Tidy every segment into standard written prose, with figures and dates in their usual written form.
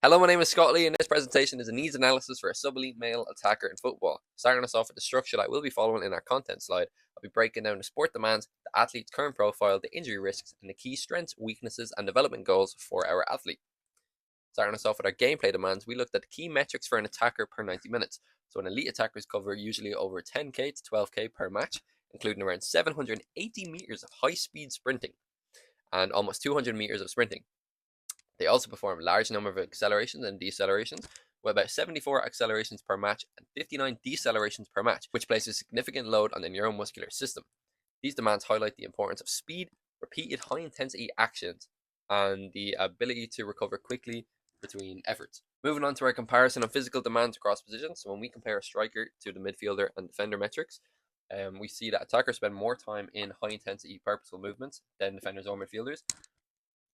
Hello, my name is Scott Lee, and this presentation is a needs analysis for a sub-elite male attacker in football. Starting us off with the structure that we'll be following in our content slide, I'll be breaking down the sport demands, the athlete's current profile, the injury risks, and the key strengths, weaknesses, and development goals for our athlete. Starting us off with our gameplay demands, we looked at the key metrics for an attacker per 90 minutes. So an elite attackers cover usually over 10k to 12k per match, including around 780 meters of high-speed sprinting and almost 200 meters of sprinting. They also perform a large number of accelerations and decelerations, with about 74 accelerations per match and 59 decelerations per match, which places significant load on the neuromuscular system. These demands highlight the importance of speed, repeated high-intensity actions, and the ability to recover quickly between efforts. Moving on to our comparison of physical demands across positions. So when we compare a striker to the midfielder and defender metrics, we see that attackers spend more time in high-intensity purposeful movements than defenders or midfielders.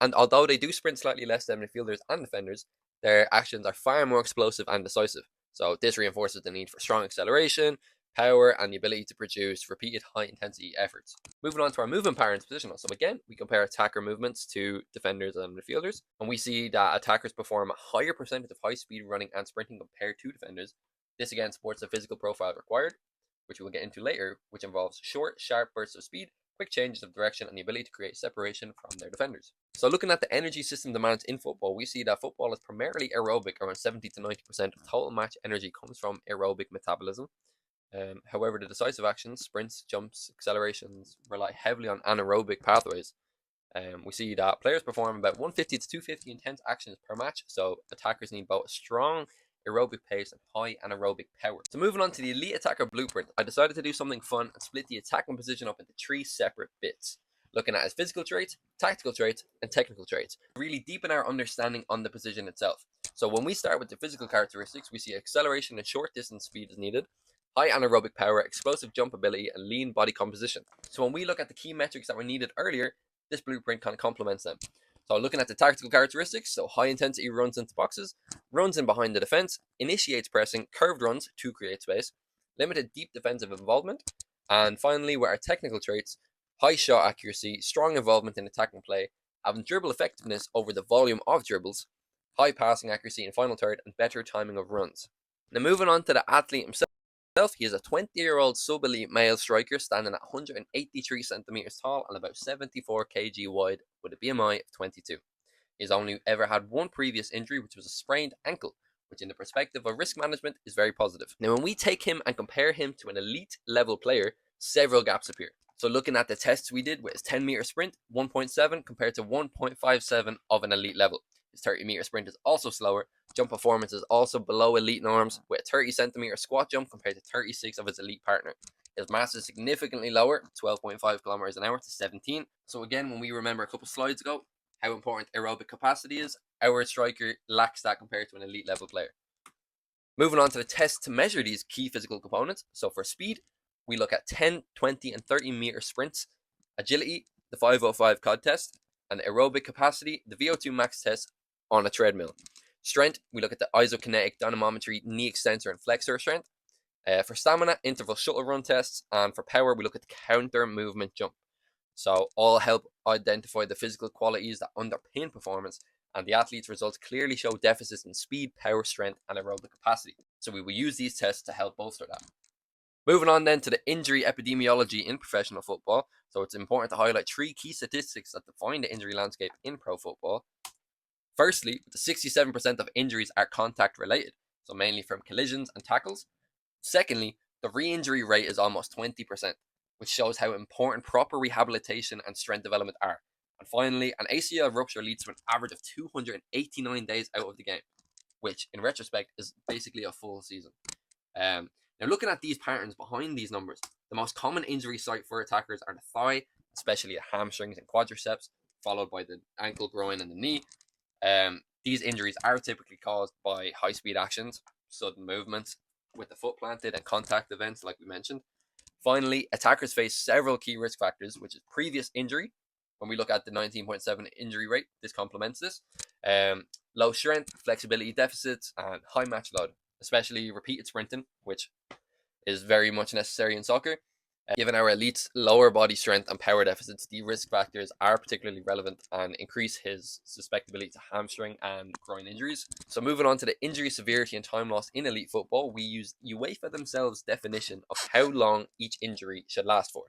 And although they do sprint slightly less than midfielders and defenders, their actions are far more explosive and decisive. So this reinforces the need for strong acceleration, power, and the ability to produce repeated high-intensity efforts. Moving on to our movement patterns positional. So again, we compare attacker movements to defenders and midfielders, and we see that attackers perform a higher percentage of high-speed running and sprinting compared to defenders. This again supports the physical profile required, which we'll get into later, which involves short, sharp bursts of speed, quick changes of direction, and the ability to create separation from their defenders. So looking at the energy system demands in football, we see that football is primarily aerobic. Around 70 to 90% of total match energy comes from aerobic metabolism. However, the decisive actions, sprints, jumps, accelerations, rely heavily on anaerobic pathways. We see that players perform about 150 to 250 intense actions per match, so attackers need both a strong aerobic pace and high anaerobic power. So moving on to the elite attacker blueprint, I decided to do something fun and split the attacking position up into 3 separate bits, looking at his physical traits, tactical traits, and technical traits, really deepen our understanding on the position itself. So when we start with the physical characteristics, we see acceleration and short distance speed is needed, high anaerobic power, explosive jump ability, and lean body composition. So when we look at the key metrics that were needed earlier, this blueprint kind of complements them. So looking at the tactical characteristics, so high intensity runs into boxes, runs in behind the defense, initiates pressing, curved runs to create space, limited deep defensive involvement, and finally with our technical traits, high shot accuracy, strong involvement in attacking play, having dribble effectiveness over the volume of dribbles, high passing accuracy in final third, and better timing of runs. Now moving on to the athlete himself, he is a 20-year-old sub-elite male striker standing at 183 centimeters tall and about 74 kg wide with a BMI of 22. He has only ever had one previous injury, which was a sprained ankle, which in the perspective of risk management is very positive. Now when we take him and compare him to an elite level player, several gaps appear. So looking at the tests we did with his 10-meter sprint, 1.7 compared to 1.57 of an elite level. His 30-meter sprint is also slower. Jump performance is also below elite norms with a 30 centimeter squat jump compared to 36 of his elite partner. His mass is significantly lower, 12.5 kilometers an hour to 17. So again, when we remember a couple slides ago how important aerobic capacity is, our striker lacks that compared to an elite level player. Moving on to the tests to measure these key physical components. So for speed, we look at 10, 20, and 30 meter sprints, agility, the 505 COD test, and aerobic capacity, the VO2 max test on a treadmill. Strength, we look at the isokinetic dynamometry knee extensor and flexor strength. For stamina, interval shuttle run tests, and for power, we look at the counter movement jump. So all help identify the physical qualities that underpin performance, and the athlete's results clearly show deficits in speed, power, strength, and aerobic capacity. So we will use these tests to help bolster that. Moving on then to the injury epidemiology in professional football. So it's important to highlight 3 key statistics that define the injury landscape in pro football. Firstly, the 67% of injuries are contact related, so mainly from collisions and tackles. Secondly, the re-injury rate is almost 20%, which shows how important proper rehabilitation and strength development are. And finally, an ACL rupture leads to an average of 289 days out of the game, which in retrospect is basically a full season. Now looking at these patterns behind these numbers, the most common injury site for attackers are the thigh, especially the hamstrings and quadriceps, followed by the ankle, groin, and the knee. These injuries are typically caused by high-speed actions, sudden movements with the foot planted, and contact events like we mentioned. Finally, attackers face several key risk factors, which is previous injury. When we look at the 19.7 injury rate, this complements this. Low strength, flexibility deficits, and high match load, especially repeated sprinting, which is very much necessary in soccer. Given our elite's lower body strength and power deficits, the risk factors are particularly relevant and increase his susceptibility to hamstring and groin injuries. So moving on to the injury severity and time loss in elite football, we use UEFA themselves definition of how long each injury should last for.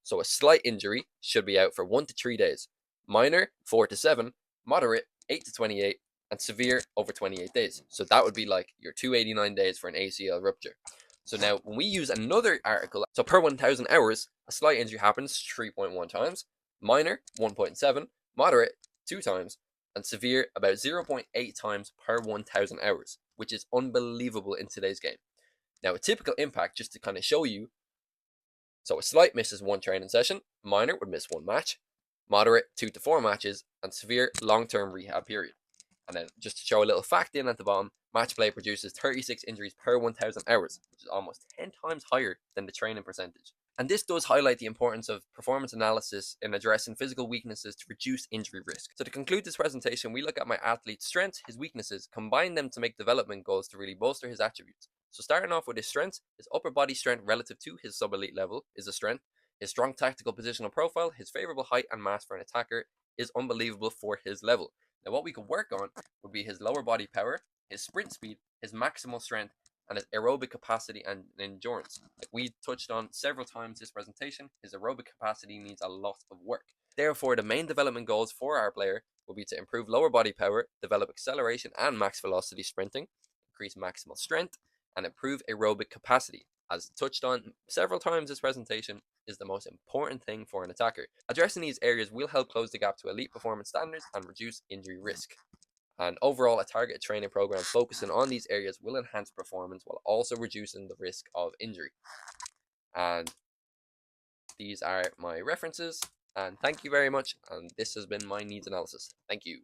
So a slight injury should be out for 1 to 3 days, minor 4 to 7, moderate 8 to 28, and severe over 28 days. So that would be like your 289 days for an ACL rupture. So now when we use another article, so per 1000 hours, a slight injury happens 3.1 times, minor 1.7, moderate 2 times, and severe about 0.8 times per 1000 hours, which is unbelievable in today's game. Now a typical impact, just to kind of show you, so a slight misses 1 training session, minor would miss 1 match, moderate 2 to 4 matches, and severe long-term rehab period. And then just to show a little fact in at the bottom, match play produces 36 injuries per 1000 hours, which is almost 10 times higher than the training percentage. And this does highlight the importance of performance analysis in addressing physical weaknesses to reduce injury risk. So to conclude this presentation, we look at my athlete's strengths, his weaknesses, combine them to make development goals to really bolster his attributes. So starting off with his strengths, his upper body strength relative to his sub-elite level is a strength. His strong tactical positional profile, his favorable height and mass for an attacker is unbelievable for his level. Now what we could work on would be his lower body power, his sprint speed, his maximal strength, and his aerobic capacity and endurance. Like we touched on several times this presentation, his aerobic capacity needs a lot of work. Therefore, the main development goals for our player will be to improve lower body power, develop acceleration and max velocity sprinting, increase maximal strength, and improve aerobic capacity. As touched on several times this presentation, is the most important thing for an attacker. Addressing these areas will help close the gap to elite performance standards and reduce injury risk. And overall, a targeted training program focusing on these areas will enhance performance while also reducing the risk of injury. And these are my references. And thank you very much. And this has been my needs analysis. Thank you.